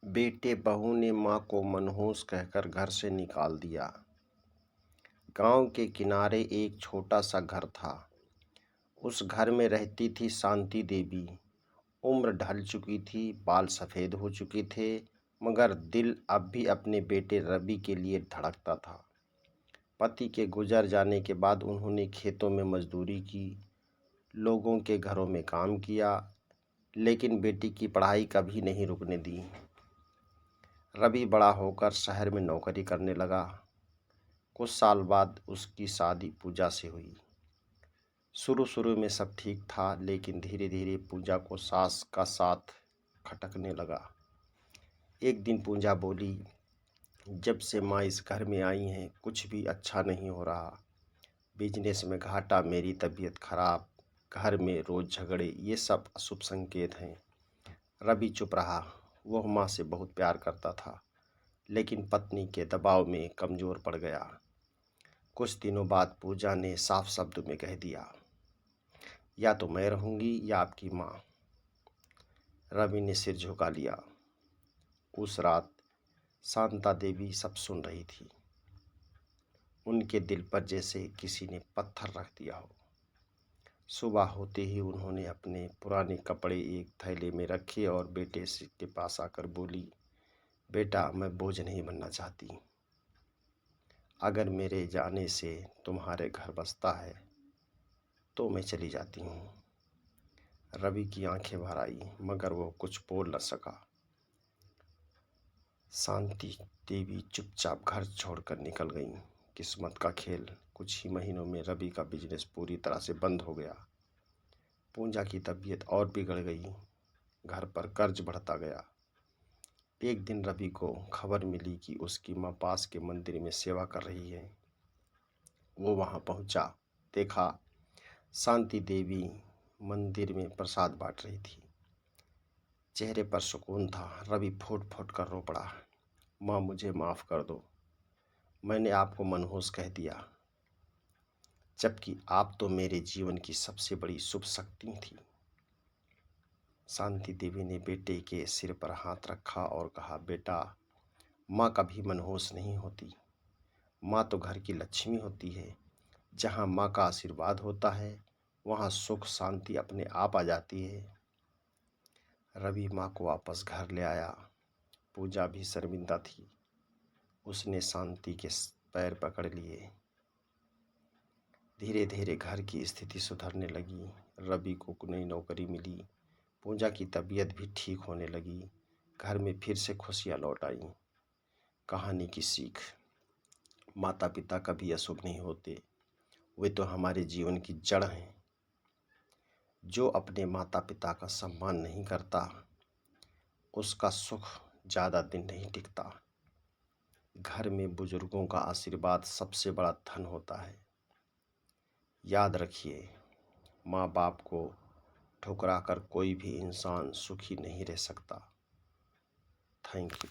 बेटे बहू ने माँ को मनहूस कहकर घर से निकाल दिया। गांव के किनारे एक छोटा सा घर था। उस घर में रहती थी शांति देवी। उम्र ढल चुकी थी, बाल सफ़ेद हो चुके थे, मगर दिल अब भी अपने बेटे रवि के लिए धड़कता था। पति के गुजर जाने के बाद उन्होंने खेतों में मजदूरी की, लोगों के घरों में काम किया, लेकिन बेटी की पढ़ाई कभी नहीं रुकने दी। रवि बड़ा होकर शहर में नौकरी करने लगा। कुछ साल बाद उसकी शादी पूजा से हुई। शुरू में सब ठीक था, लेकिन धीरे धीरे पूजा को सास का साथ खटकने लगा। एक दिन पूजा बोली, जब से माँ इस घर में आई हैं कुछ भी अच्छा नहीं हो रहा। बिजनेस में घाटा, मेरी तबीयत खराब, घर में रोज झगड़े, ये सब अशुभ संकेत हैं। रवि चुप रहा। वह माँ से बहुत प्यार करता था, लेकिन पत्नी के दबाव में कमज़ोर पड़ गया। कुछ दिनों बाद पूजा ने साफ शब्दों में कह दिया, या तो मैं रहूँगी या आपकी माँ। रवि ने सिर झुका लिया। उस रात शांता देवी सब सुन रही थी। उनके दिल पर जैसे किसी ने पत्थर रख दिया हो। सुबह होते ही उन्होंने अपने पुराने कपड़े एक थैले में रखे और बेटे के पास आकर बोली, बेटा, मैं बोझ नहीं बनना चाहती। अगर मेरे जाने से तुम्हारे घर बसता है तो मैं चली जाती हूँ। रवि की आंखें भर आई, मगर वो कुछ बोल न सका। शांति देवी चुपचाप घर छोड़कर निकल गईं। किस्मत का खेल। कुछ ही महीनों में रवि का बिजनेस पूरी तरह से बंद हो गया। पूजा की तबीयत और बिगड़ गई। घर पर कर्ज बढ़ता गया। एक दिन रवि को खबर मिली कि उसकी माँ पास के मंदिर में सेवा कर रही है। वो वहाँ पहुँचा। देखा, शांति देवी मंदिर में प्रसाद बांट रही थी। चेहरे पर सुकून था। रवि फूट फूट कर रो पड़ा, माँ, मुझे माफ़ कर दो। मैंने आपको मनहूस कह दिया, जबकि आप तो मेरे जीवन की सबसे बड़ी शुभ शक्ति थी। शांति देवी ने बेटे के सिर पर हाथ रखा और कहा, बेटा, माँ कभी मनहूस नहीं होती। माँ तो घर की लक्ष्मी होती है। जहाँ माँ का आशीर्वाद होता है, वहाँ सुख शांति अपने आप आ जाती है। रवि माँ को वापस घर ले आया। पूजा भी शर्मिंदा थी। उसने शांति के पैर पकड़ लिए। धीरे धीरे घर की स्थिति सुधरने लगी। रवि को नई नौकरी मिली। पूजा की तबीयत भी ठीक होने लगी। घर में फिर से खुशियाँ लौट आईं। कहानी की सीख, माता पिता कभी अशुभ नहीं होते। वे तो हमारे जीवन की जड़ हैं। जो अपने माता पिता का सम्मान नहीं करता, उसका सुख ज़्यादा दिन नहीं टिकता। घर में बुजुर्गों का आशीर्वाद सबसे बड़ा धन होता है। याद रखिए, माँ बाप को ठुकरा कर कोई भी इंसान सुखी नहीं रह सकता। Thank you.